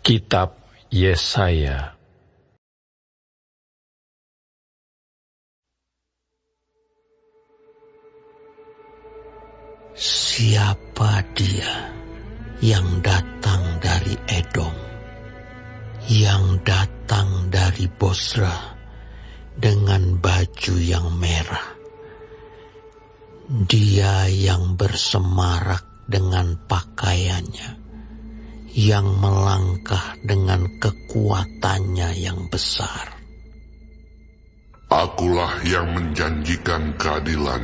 Kitab Yesaya. Siapa dia yang datang dari Edom, yang datang dari Bosra dengan baju yang merah? Dia yang bersemarak dengan pakaiannya, yang melangkah dengan kekuatannya yang besar. Akulah yang menjanjikan keadilan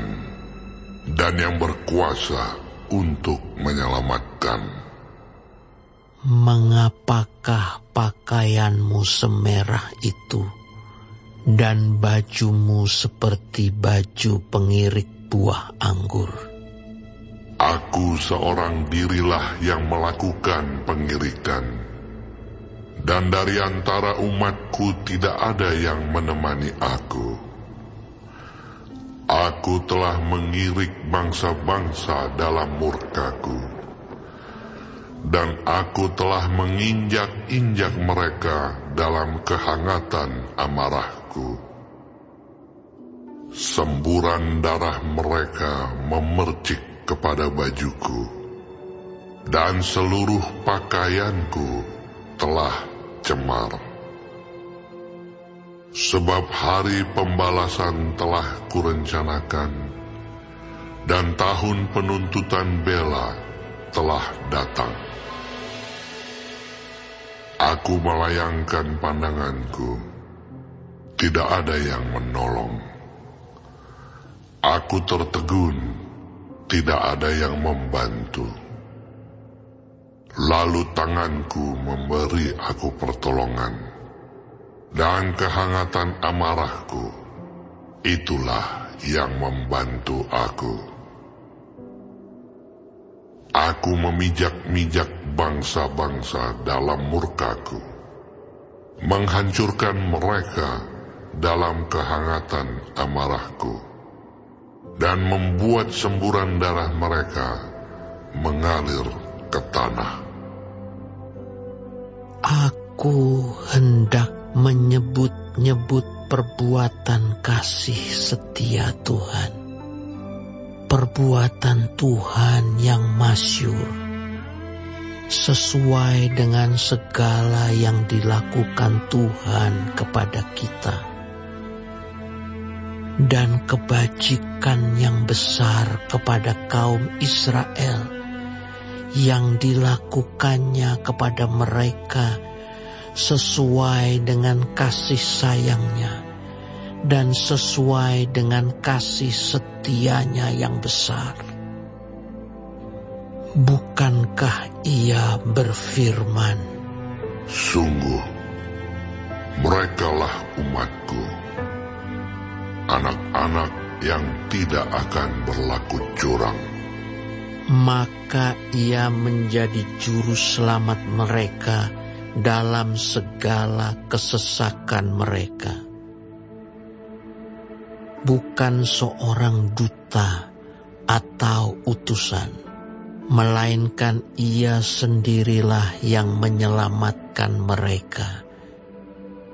dan yang berkuasa untuk menyelamatkan. Mengapakah pakaianmu semerah itu dan bajumu seperti baju pengirik buah anggur? Aku seorang dirilah yang melakukan pengirikan, dan dari antara umatku tidak ada yang menemani aku. Aku telah mengirik bangsa-bangsa dalam murkaku, dan aku telah menginjak-injak mereka dalam kehangatan amarahku. Semburan darah mereka memercik kepada bajuku, dan seluruh pakaianku telah cemar. Sebab hari pembalasan telah kurencanakan, dan tahun penuntutan bela telah datang. Aku melayangkan pandanganku, tidak ada yang menolong. Aku tertegun, tidak ada yang membantu. Lalu tanganku memberi aku pertolongan, dan kehangatan amarahku, itulah yang membantu aku. Aku memijak-mijak bangsa-bangsa dalam murkaku, menghancurkan mereka dalam kehangatan amarahku, dan membuat semburan darah mereka mengalir ke tanah. Aku hendak menyebut-nyebut perbuatan kasih setia Tuhan, perbuatan Tuhan yang masyhur, sesuai dengan segala yang dilakukan Tuhan kepada kita, dan kebajikan yang besar kepada kaum Israel yang dilakukannya kepada mereka sesuai dengan kasih sayangnya dan sesuai dengan kasih setianya yang besar. Bukankah Ia berfirman, "Sungguh, merekalah umatku, anak-anak yang tidak akan berlaku curang." Maka Ia menjadi juru selamat mereka dalam segala kesesakan mereka. Bukan seorang duta atau utusan, melainkan Ia sendirilah yang menyelamatkan mereka.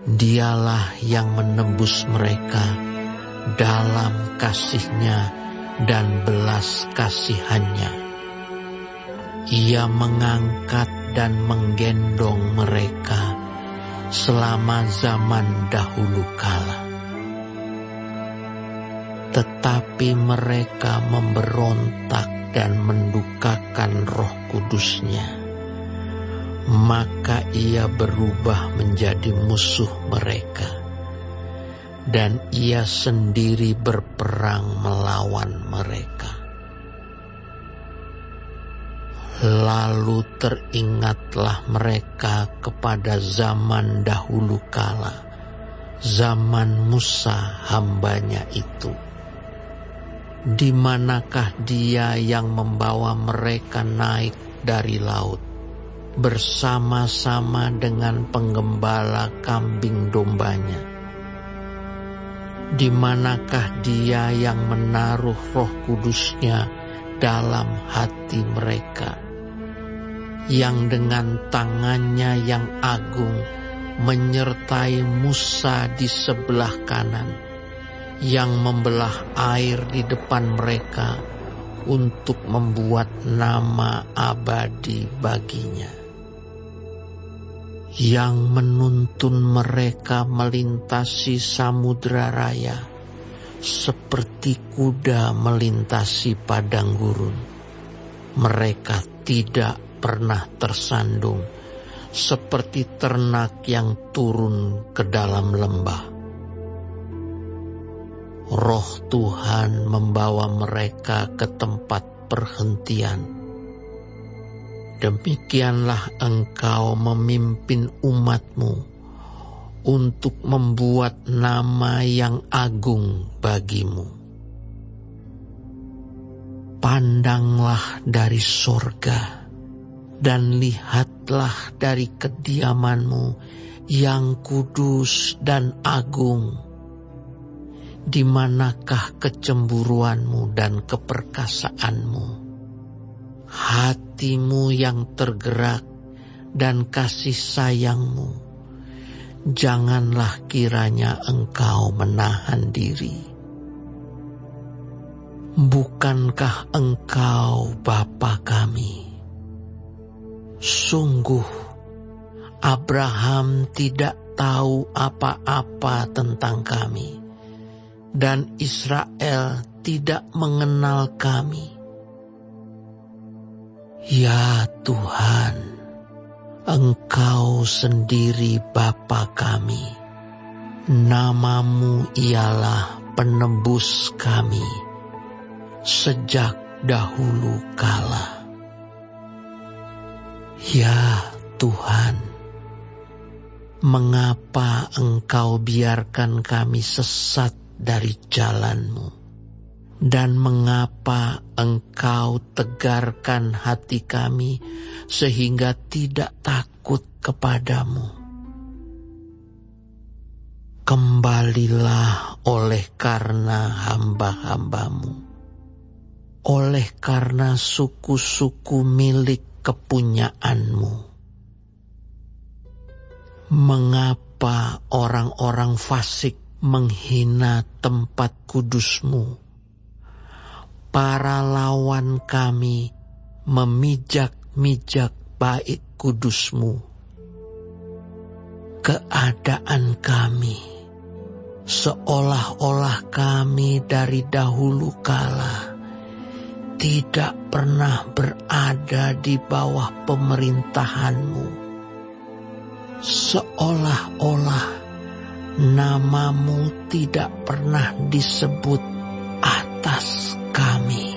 Dialah yang menebus mereka dalam kasih-Nya dan belas kasihan-Nya. Ia mengangkat dan menggendong mereka selama zaman dahulu kala. Tetapi mereka memberontak dan mendukakan Roh Kudus-Nya. Maka Ia berubah menjadi musuh mereka, dan Ia sendiri berperang melawan mereka. Lalu teringatlah mereka kepada zaman dahulu kala, zaman Musa hamba-Nya itu. Di manakah Dia yang membawa mereka naik dari laut bersama-sama dengan penggembala kambing domba-Nya? Di manakah Dia yang menaruh Roh Kudus-Nya dalam hati mereka, yang dengan tangannya yang agung menyertai Musa di sebelah kanan, yang membelah air di depan mereka untuk membuat nama abadi baginya, yang menuntun mereka melintasi samudra raya seperti kuda melintasi padang gurun. Mereka tidak pernah tersandung seperti ternak yang turun ke dalam lembah. Roh Tuhan membawa mereka ke tempat perhentian. Demikianlah Engkau memimpin umat-Mu untuk membuat nama yang agung bagimu. Pandanglah dari sorga dan lihatlah dari kediaman-Mu yang kudus dan agung. Di manakah kecemburuan-Mu dan keperkasaan-Mu? Hati-Mu yang tergerak dan kasih sayang-Mu. Janganlah kiranya Engkau menahan diri. Bukankah Engkau Bapa kami? Sungguh, Abraham tidak tahu apa-apa tentang kami, dan Israel tidak mengenal kami. Ya Tuhan, Engkau sendiri Bapa kami. Nama-Mu ialah penebus kami sejak dahulu kala. Ya Tuhan, mengapa Engkau biarkan kami sesat dari jalan-Mu? Dan mengapa Engkau tegarkan hati kami sehingga tidak takut kepadamu? Kembalilah oleh karena hamba-hamba-Mu, oleh karena suku-suku milik kepunyaan-Mu. Mengapa orang-orang fasik menghina tempat kudus-Mu? Para lawan kami memijak-mijak bait kudus-Mu. Keadaan kami seolah-olah kami dari dahulu kala tidak pernah berada di bawah pemerintahan-Mu. Seolah-olah nama-Mu tidak pernah disebut atas kami.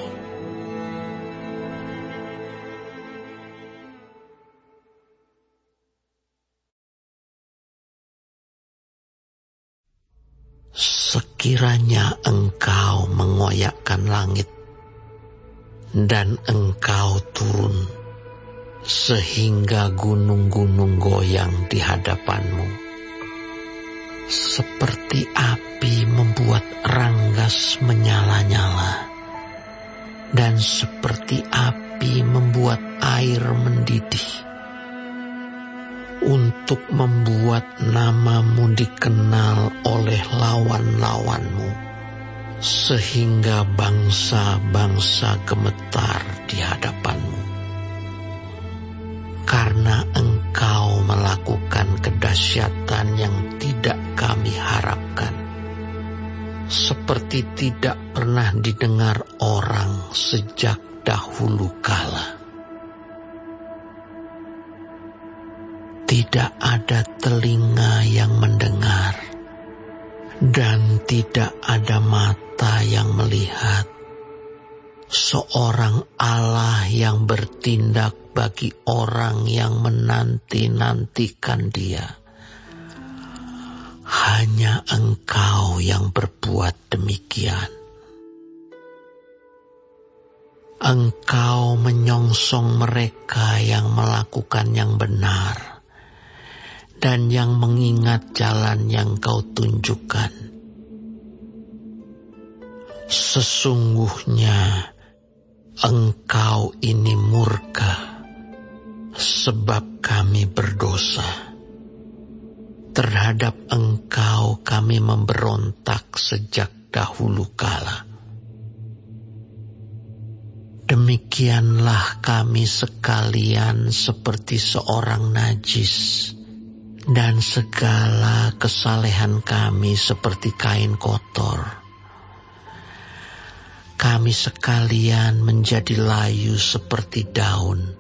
Sekiranya Engkau mengoyakkan langit dan Engkau turun sehingga gunung-gunung goyang di hadapan-Mu, seperti api membuat ranggas menyala-nyala, dan seperti api membuat air mendidih, untuk membuat nama-Mu dikenal oleh lawan-lawan-Mu, sehingga bangsa-bangsa gemetar di hadapan-Mu. Karena Engkau melakukan kedahsyatan yang tidak kami harapkan, seperti tidak pernah didengar orang sejak dahulu kala. Tidak ada telinga yang mendengar, dan tidak ada mata yang melihat seorang Allah yang bertindak bagi orang yang menanti-nantikan Dia. Hanya Engkau yang berbuat demikian. Engkau menyongsong mereka yang melakukan yang benar dan yang mengingat jalan yang Kau tunjukkan. Sesungguhnya Engkau ini murka, sebab kami berdosa. Terhadap Engkau kami memberontak sejak dahulu kala. Demikianlah kami sekalian seperti seorang najis, dan segala kesalehan kami seperti kain kotor. Kami sekalian menjadi layu seperti daun,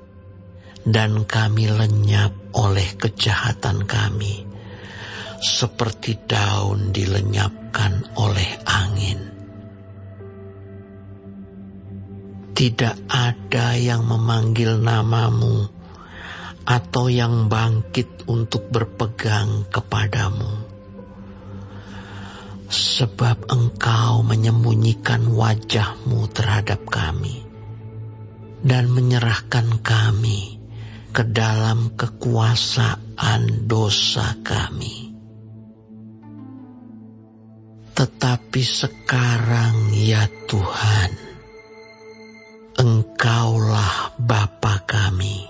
dan kami lenyap oleh kejahatan kami, seperti daun dilenyapkan oleh angin. Tidak ada yang memanggil namamu atau yang bangkit untuk berpegang kepadamu. Sebab Engkau menyembunyikan wajah-Mu terhadap kami dan menyerahkan kami ke dalam kekuasaan dosa kami. Tetapi sekarang ya Tuhan, Engkaulah Bapa kami.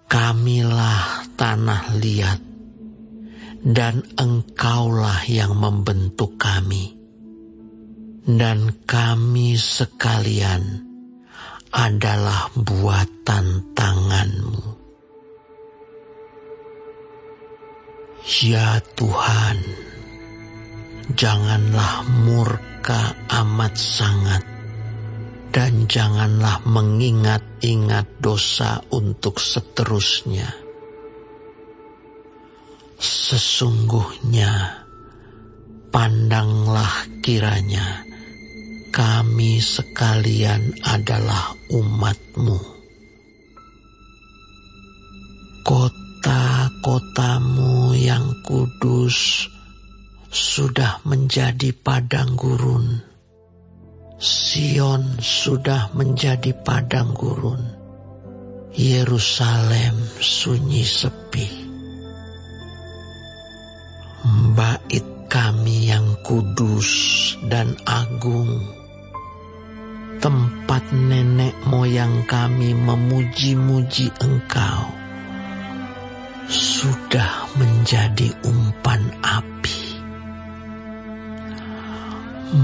Kamilah tanah liat, dan Engkaulah yang membentuk kami. Dan kami sekalian adalah buatan tangan-Mu. Ya Tuhan, janganlah murka amat sangat, dan janganlah mengingat-ingat dosa untuk seterusnya. Sesungguhnya, pandanglah kiranya kami sekalian adalah umat-Mu. Kota-kotamu yang kudus sudah menjadi padang gurun. Sion sudah menjadi padang gurun. Yerusalem sunyi sepi. Bait kami yang kudus dan agung, tempat nenek moyang kami memuji-muji Engkau, sudah menjadi umpan api.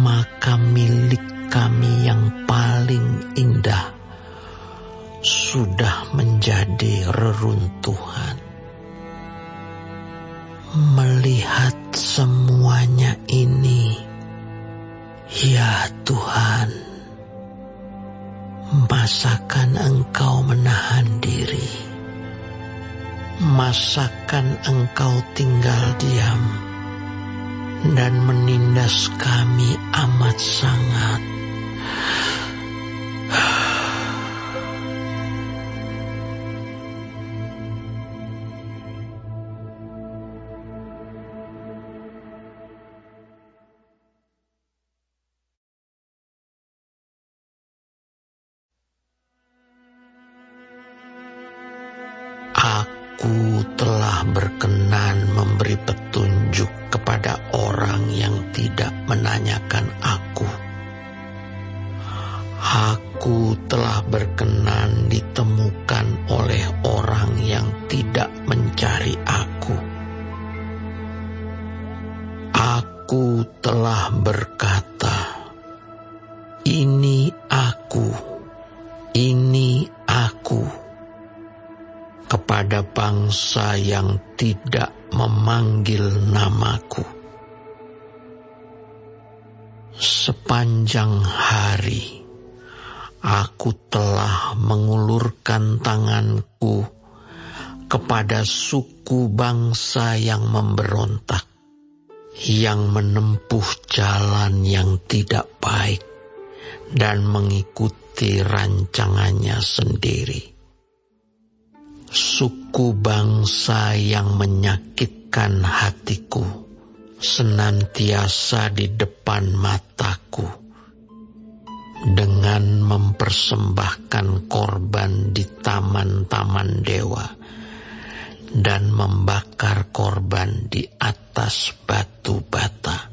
Maka milik kami yang paling indah sudah menjadi reruntuhan. Melihat semuanya ini, ya Tuhan, masakan Engkau menahan diri? Masakan Engkau tinggal diam dan menindas kami amat sangat? Aku telah berkenan memberi petunjuk kepada orang yang tidak menanyakan aku. Aku telah berkenan ditemukan oleh orang yang tidak mencari aku. Aku telah berkata, ini aku, kepada bangsa yang tidak memanggil namaku. Sepanjang hari, aku telah mengulurkan tanganku kepada suku bangsa yang memberontak, yang menempuh jalan yang tidak baik dan mengikuti rancangannya sendiri. Suku bangsa yang menyakitkan hatiku senantiasa di depan mataku, dengan mempersembahkan korban di taman-taman dewa dan membakar korban di atas batu bata.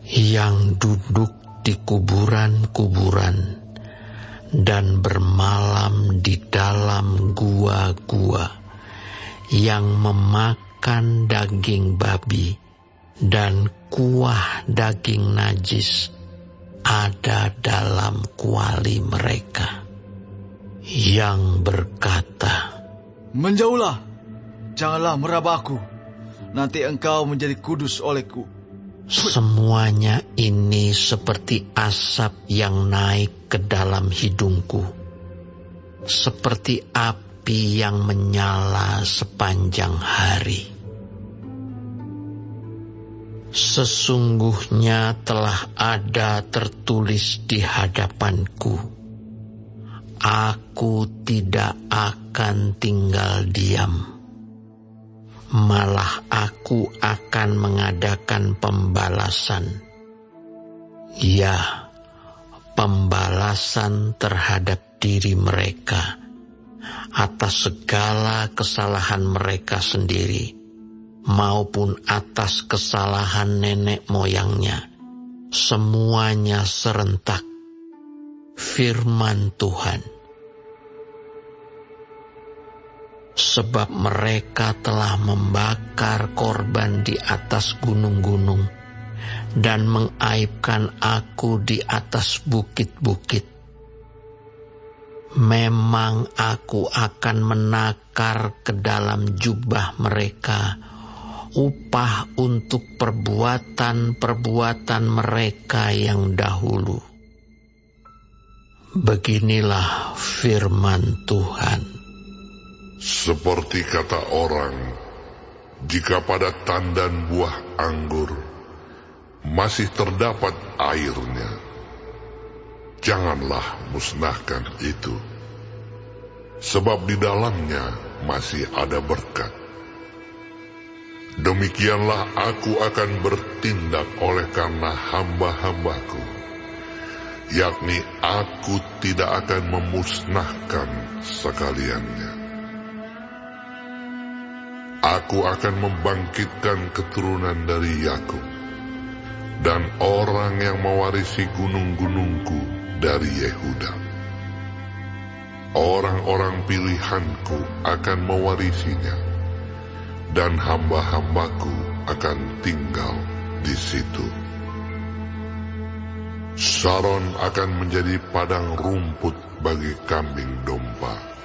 Yang duduk di kuburan-kuburan dan bermalam di dalam gua-gua yang memakan daging babi dan kuah daging najis ada dalam kuali mereka, yang berkata, "Menjauhlah, janganlah meraba aku, nanti engkau menjadi kudus olehku." Semuanya ini seperti asap yang naik ke dalam hidungku, seperti api yang menyala sepanjang hari. Sesungguhnya telah ada tertulis di hadapanku, aku tidak akan tinggal diam. Malah aku akan mengadakan pembalasan. Ya, pembalasan terhadap diri mereka atas segala kesalahan mereka sendiri, maupun atas kesalahan nenek moyangnya. Semuanya serentak. Firman Tuhan. Sebab mereka telah membakar korban di atas gunung-gunung dan mengaibkan aku di atas bukit-bukit. Memang aku akan menakar ke dalam jubah mereka upah untuk perbuatan-perbuatan mereka yang dahulu. Beginilah firman Tuhan. Seperti kata orang, jika pada tandan buah anggur masih terdapat airnya, janganlah musnahkan itu, sebab di dalamnya masih ada berkat. Demikianlah aku akan bertindak oleh karena hamba-hambaku, yakni aku tidak akan memusnahkan sekaliannya. Aku akan membangkitkan keturunan dari Yakub, dan orang yang mewarisi gunung-gunungku dari Yehuda. Orang-orang pilihanku akan mewarisinya, dan hamba-hambaku akan tinggal di situ. Saron akan menjadi padang rumput bagi kambing domba,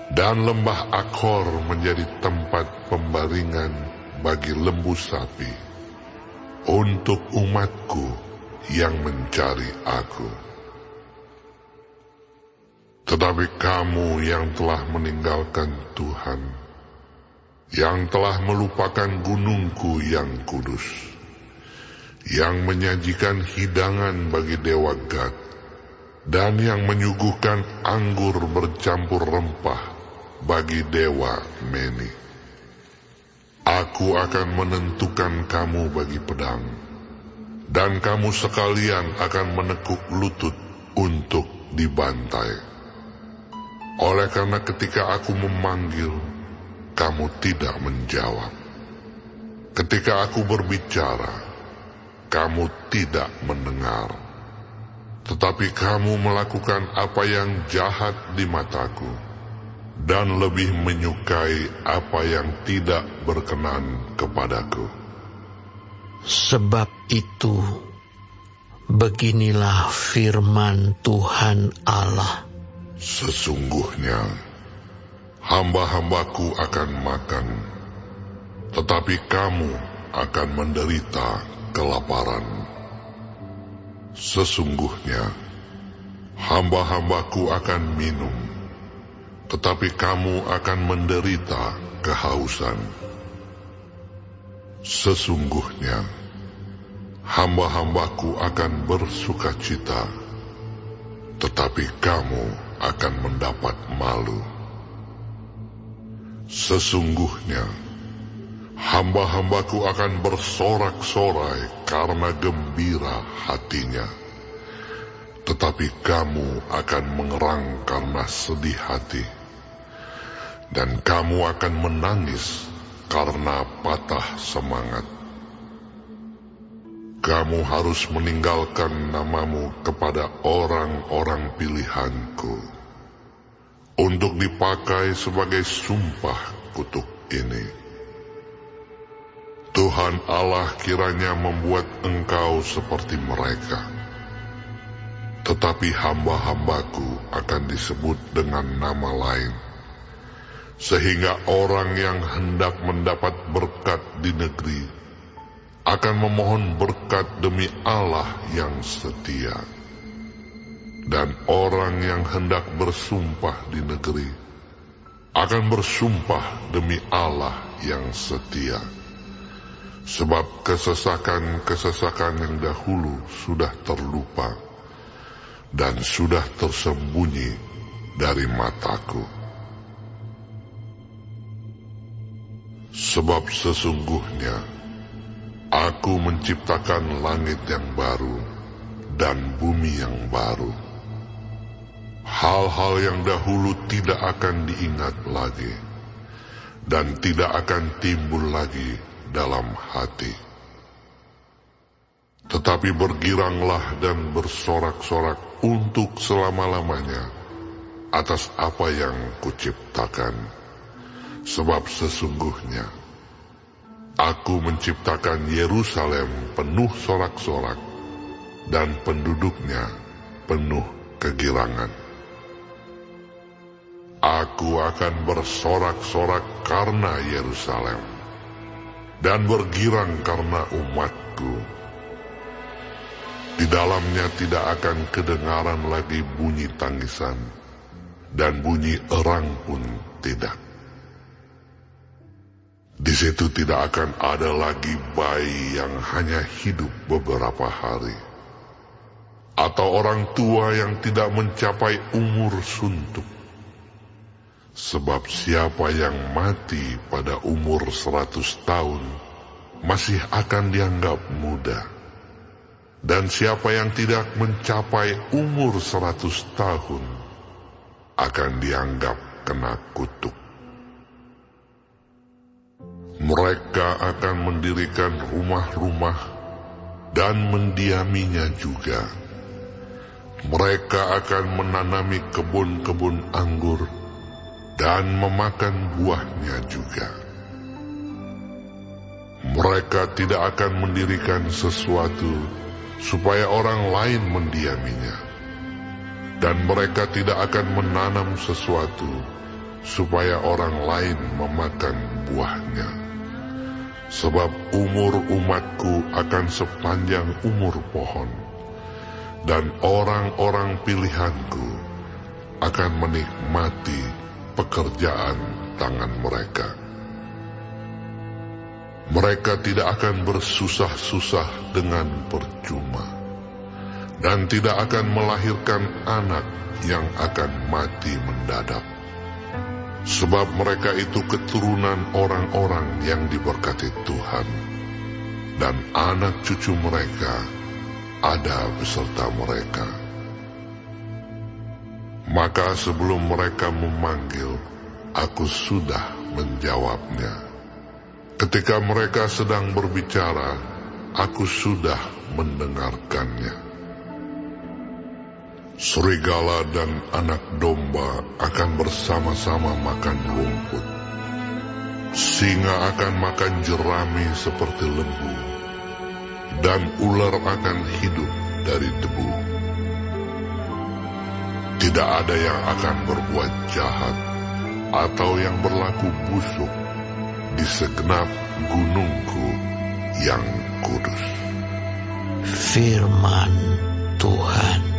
dan lembah Akor menjadi tempat pembaringan bagi lembu sapi, untuk umatku yang mencari aku. Tetapi kamu yang telah meninggalkan Tuhan, yang telah melupakan gunungku yang kudus, yang menyajikan hidangan bagi dewa Gad, dan yang menyuguhkan anggur bercampur rempah bagi dewa Meni. Aku akan menentukan kamu bagi pedang, dan kamu sekalian akan menekuk lutut untuk dibantai. Oleh karena ketika aku memanggil, kamu tidak menjawab. Ketika aku berbicara, kamu tidak mendengar. Tetapi kamu melakukan apa yang jahat di mataku, dan lebih menyukai apa yang tidak berkenan kepadaku. Sebab itu, beginilah firman Tuhan Allah. Sesungguhnya, hamba-hambaku akan makan, tetapi kamu akan menderita kelaparan. Sesungguhnya, hamba-hambaku akan minum, tetapi kamu akan menderita kehausan. Sesungguhnya, hamba-hambaku akan bersukacita, tetapi kamu akan mendapat malu. Sesungguhnya, hamba-hambaku akan bersorak-sorai karena gembira hatinya, tetapi kamu akan mengerang karena sedih hati, dan kamu akan menangis karena patah semangat. kamu harus meninggalkan namamu kepada orang-orang pilihanku untuk dipakai sebagai sumpah kutuk ini. Tuhan Allah kiranya membuat engkau seperti mereka, tetapi hamba-hambaku akan disebut dengan nama lain, sehingga orang yang hendak mendapat berkat di negeri akan memohon berkat demi Allah yang setia. Dan orang yang hendak bersumpah di negeri akan bersumpah demi Allah yang setia. Sebab kesesakan-kesesakan yang dahulu sudah terlupa dan sudah tersembunyi dari mataku. Sebab sesungguhnya Aku menciptakan langit yang baru dan bumi yang baru. Hal-hal yang dahulu tidak akan diingat lagi, dan tidak akan timbul lagi dalam hati. Tetapi bergiranglah dan bersorak-sorak untuk selama-lamanya atas apa yang kuciptakan. Sebab sesungguhnya Aku menciptakan Yerusalem penuh sorak-sorak, dan penduduknya penuh kegirangan. Aku akan bersorak-sorak karena Yerusalem, dan bergirang karena umatku. Di dalamnya tidak akan kedengaran lagi bunyi tangisan, dan bunyi erang pun tidak. Di situ tidak akan ada lagi bayi yang hanya hidup beberapa hari, atau orang tua yang tidak mencapai umur suntuk. Sebab siapa yang mati pada umur 100 tahun masih akan dianggap muda, dan siapa yang tidak mencapai umur 100 tahun akan dianggap kena kutuk. Mereka akan mendirikan rumah-rumah dan mendiaminya juga. Mereka akan menanami kebun-kebun anggur dan memakan buahnya juga. Mereka tidak akan mendirikan sesuatu supaya orang lain mendiaminya, dan mereka tidak akan menanam sesuatu supaya orang lain memakan buahnya. Sebab umur umatku akan sepanjang umur pohon, dan orang-orang pilihanku akan menikmati pekerjaan tangan mereka. Mereka tidak akan bersusah-susah dengan percuma, dan tidak akan melahirkan anak yang akan mati mendadak. Sebab mereka itu keturunan orang-orang yang diberkati Tuhan, dan anak cucu mereka ada beserta mereka. Maka sebelum mereka memanggil, aku sudah menjawabnya. Ketika mereka sedang berbicara, aku sudah mendengarkannya. Serigala dan anak domba akan bersama-sama makan rumput. Singa akan makan jerami seperti lembu, dan ular akan hidup dari debu. Tidak ada yang akan berbuat jahat atau yang berlaku busuk di segenap gunungku yang kudus. Firman Tuhan.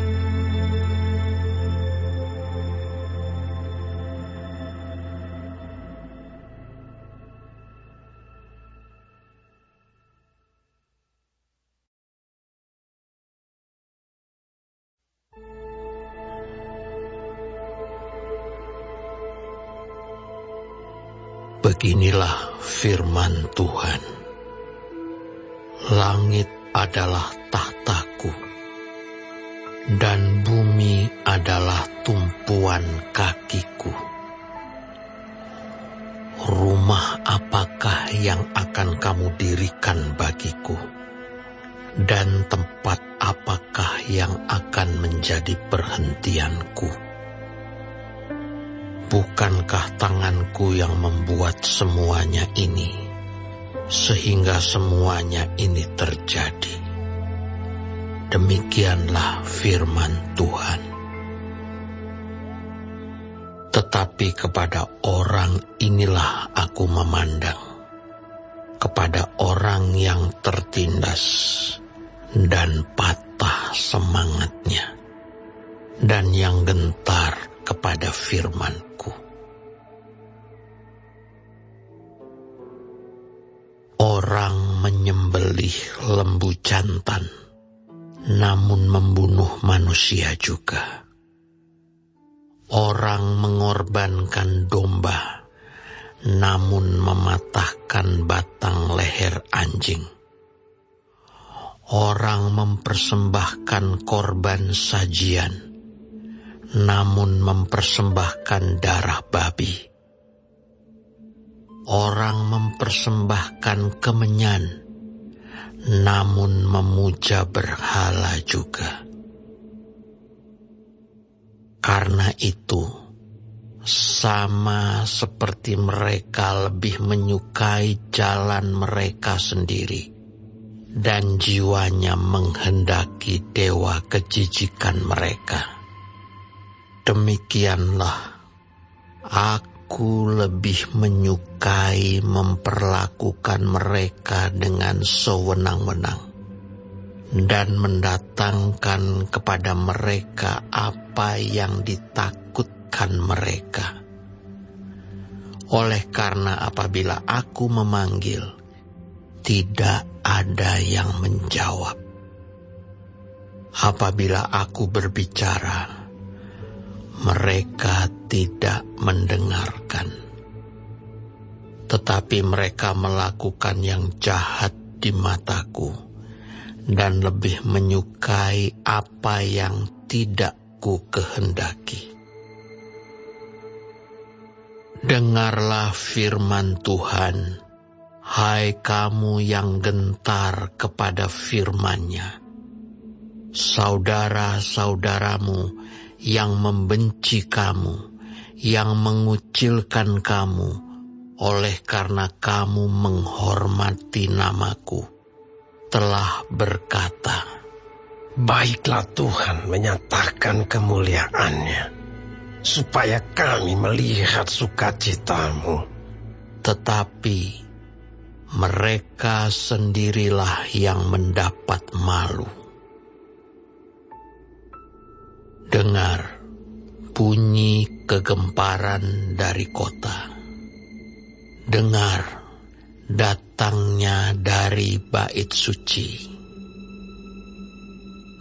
Beginilah firman Tuhan. Langit adalah tahtaku, dan bumi adalah tumpuan kakiku. Rumah apakah yang akan kamu dirikan bagiku? Dan tempat apakah yang akan menjadi perhentianku? Bukankah tanganku yang membuat semuanya ini, sehingga semuanya ini terjadi? Demikianlah firman Tuhan. Tetapi kepada orang inilah aku memandang, kepada orang yang tertindas dan patah semangatnya, dan yang gentar kepada firman-Ku. Orang menyembelih lembu jantan, namun membunuh manusia juga. Orang mengorbankan domba, namun mematahkan batang leher anjing. Orang mempersembahkan korban sajian, namun mempersembahkan darah babi. Orang mempersembahkan kemenyan, namun memuja berhala juga. Karena itu, sama seperti mereka lebih menyukai jalan mereka sendiri, dan jiwanya menghendaki dewa kejijikan mereka. Demikianlah, aku lebih menyukai memperlakukan mereka dengan sewenang-wenang, dan mendatangkan kepada mereka apa yang ditakutkan mereka. Oleh karena apabila aku memanggil, tidak ada yang menjawab. Apabila aku berbicara, mereka tidak mendengarkan. Tetapi mereka melakukan yang jahat di mataku, dan lebih menyukai apa yang tidak ku kehendaki. Dengarlah firman Tuhan, hai kamu yang gentar kepada firman-Nya. Saudara-saudaramu yang membenci kamu, yang mengucilkan kamu, oleh karena kamu menghormati namaku, telah berkata, baiklah Tuhan menyatakan kemuliaan-Nya, supaya kami melihat sukacitamu. Tetapi mereka sendirilah yang mendapat malu. Dengar bunyi kegemparan dari kota. Dengar datangnya dari bait suci.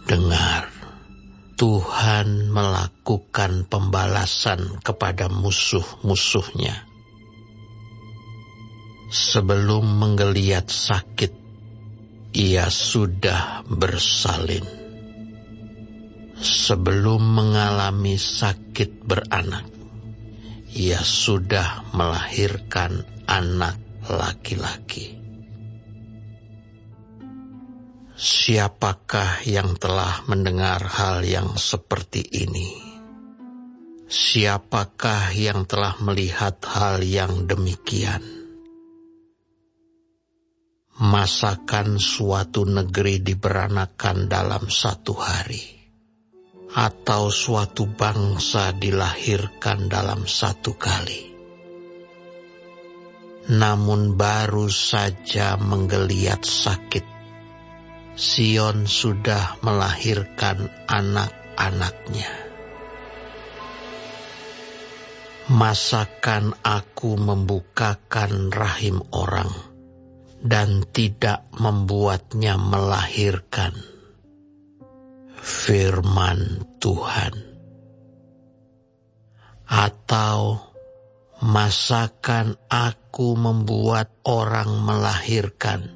Dengar, Tuhan melakukan pembalasan kepada musuh-musuhnya. Sebelum menggeliat sakit, ia sudah bersalin. Sebelum mengalami sakit beranak, ia sudah melahirkan anak laki-laki. Siapakah yang telah mendengar hal yang seperti ini? Siapakah yang telah melihat hal yang demikian? Masakan suatu negeri diberanakan dalam satu hari, atau suatu bangsa dilahirkan dalam satu kali? Namun baru saja menggeliat sakit, Sion sudah melahirkan anak-anaknya. Masakan aku membukakan rahim orang dan tidak membuatnya melahirkan? Firman Tuhan. Atau masakan aku membuat orang melahirkan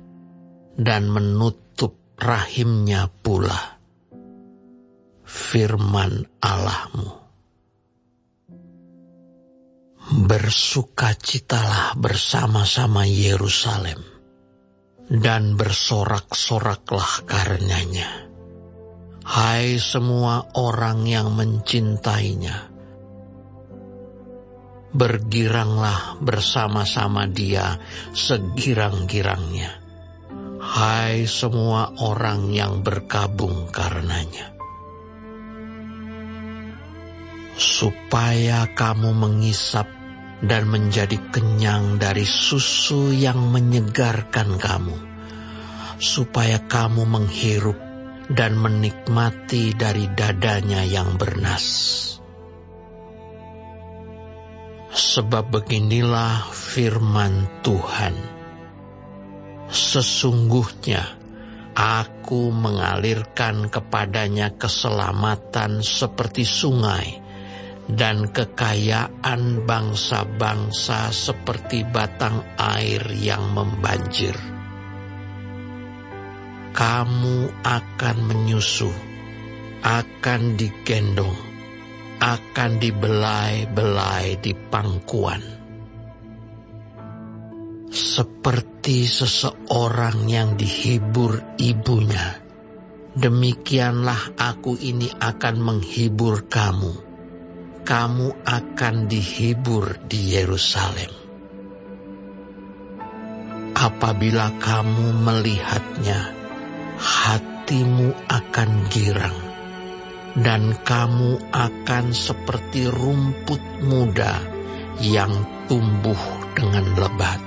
dan menutup rahimnya pula? Firman Allahmu. Bersukacitalah bersama-sama Yerusalem, dan bersorak-soraklah karenanya. Hai semua orang yang mencintainya, bergiranglah bersama-sama dia segirang-girangnya. Hai semua orang yang berkabung karenanya. Supaya kamu mengisap dan menjadi kenyang dari susu yang menyegarkan kamu, supaya kamu menghirup dan menikmati dari dadanya yang bernas. Sebab beginilah firman Tuhan, sesungguhnya Aku mengalirkan kepadanya keselamatan seperti sungai, dan kekayaan bangsa-bangsa seperti batang air yang membanjir. Kamu akan menyusuh, akan digendong, akan dibelai-belai di pangkuan. Seperti seseorang yang dihibur ibunya, demikianlah aku ini akan menghibur kamu. Kamu akan dihibur di Yerusalem. Apabila kamu melihatnya, hatimu akan girang, dan kamu akan seperti rumput muda yang tumbuh dengan lebat.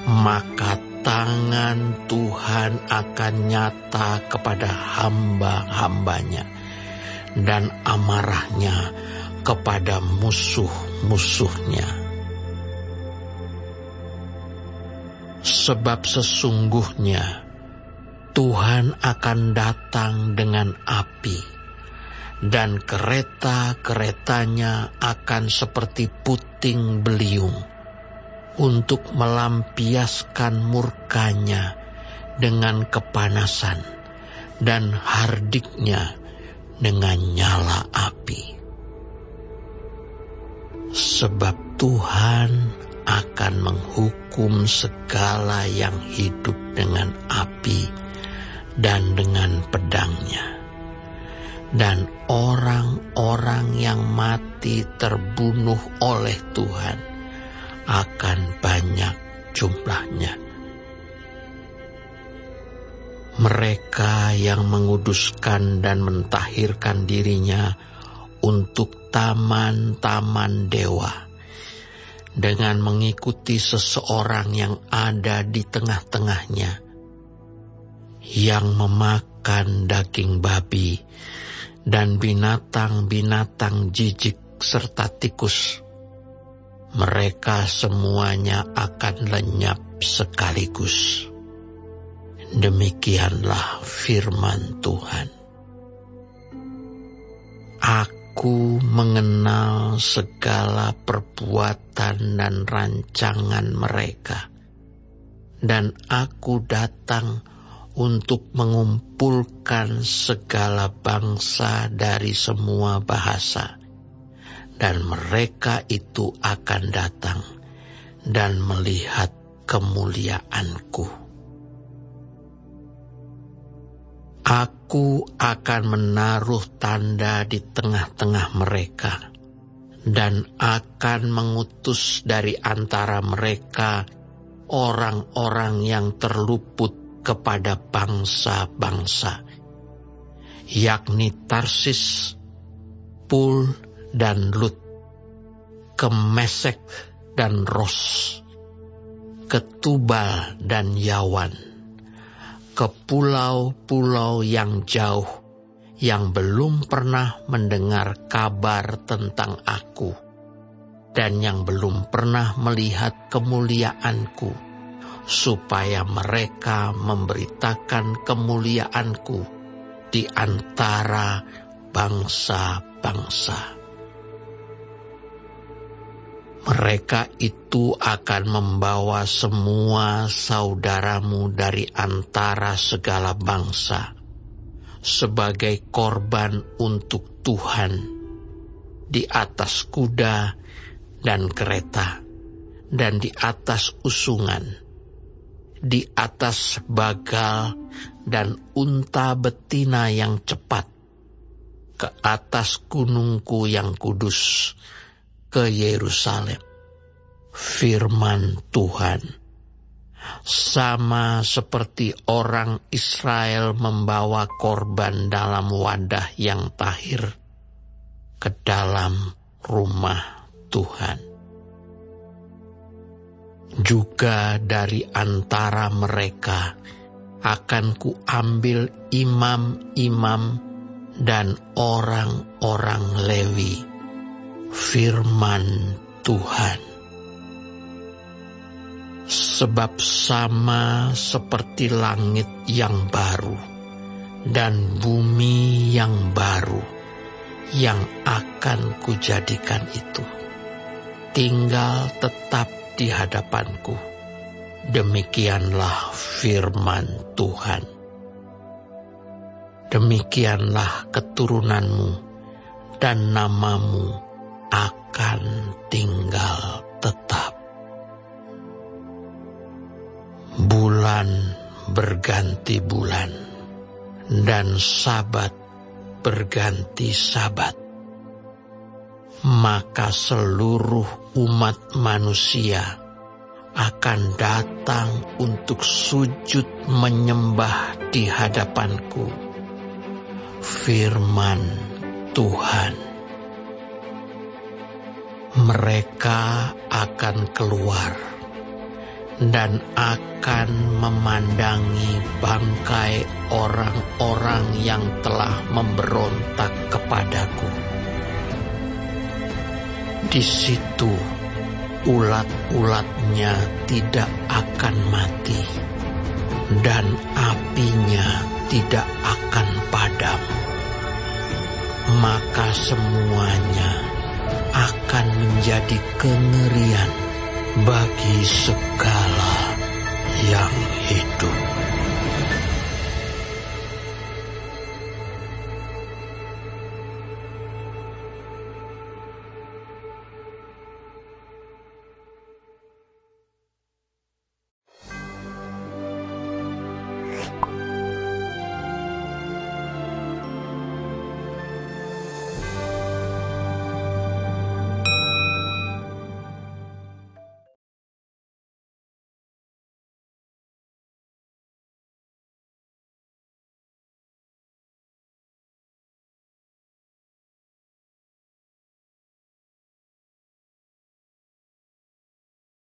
Maka tangan Tuhan akan nyata kepada hamba-hambanya, dan amarahnya kepada musuh-musuhnya. Sebab sesungguhnya Tuhan akan datang dengan api, dan kereta-keretanya akan seperti puting beliung, untuk melampiaskan murkanya dengan kepanasan, dan hardiknya dengan nyala api. Sebab Tuhan akan menghukum segala yang hidup dengan api dan dengan pedangnya. Dan orang-orang yang mati terbunuh oleh Tuhan akan banyak jumlahnya. Mereka yang menguduskan dan mentahirkan dirinya untuk taman-taman dewa, dengan mengikuti seseorang yang ada di tengah-tengahnya, yang memakan daging babi dan binatang-binatang jijik serta tikus. Mereka semuanya akan lenyap sekaligus. Demikianlah firman Tuhan. Aku mengenal segala perbuatan dan rancangan mereka, dan aku datang untuk mengumpulkan segala bangsa dari semua bahasa, dan mereka itu akan datang dan melihat kemuliaanku. Aku akan menaruh tanda di tengah-tengah mereka, dan akan mengutus dari antara mereka orang-orang yang terluput kepada bangsa-bangsa, yakni Tarsis, Pul dan Lut, ke Mesek dan Ros, ke Tubal dan Yawan, ke pulau-pulau yang jauh yang belum pernah mendengar kabar tentang aku, dan yang belum pernah melihat kemuliaanku, supaya mereka memberitakan kemuliaanku di antara bangsa-bangsa. Mereka itu akan membawa semua saudaramu dari antara segala bangsa sebagai korban untuk Tuhan di atas kuda dan kereta dan di atas usungan, di atas bagal dan unta betina yang cepat ke atas gunungku yang kudus, ke Yerusalem. Firman Tuhan, sama seperti orang Israel membawa korban dalam wadah yang tahir ke dalam rumah Tuhan. Juga dari antara mereka akan kuambil imam-imam dan orang-orang Lewi. Firman Tuhan. Sebab sama seperti langit yang baru dan bumi yang baru yang akan kujadikan itu, tinggal tetap di hadapanku. Demikianlah firman Tuhan. Demikianlah keturunanmu dan namamu akan tinggal tetap. Bulan berganti bulan dan sabat berganti sabat, maka seluruh umat manusia akan datang untuk sujud menyembah di hadapanku. Firman Tuhan. Mereka akan keluar dan akan memandangi bangkai orang-orang yang telah memberontak kepadaku. Di situ ulat-ulatnya tidak akan mati, dan apinya tidak akan padam. Maka semuanya akan menjadi kengerian bagi segala yang hidup.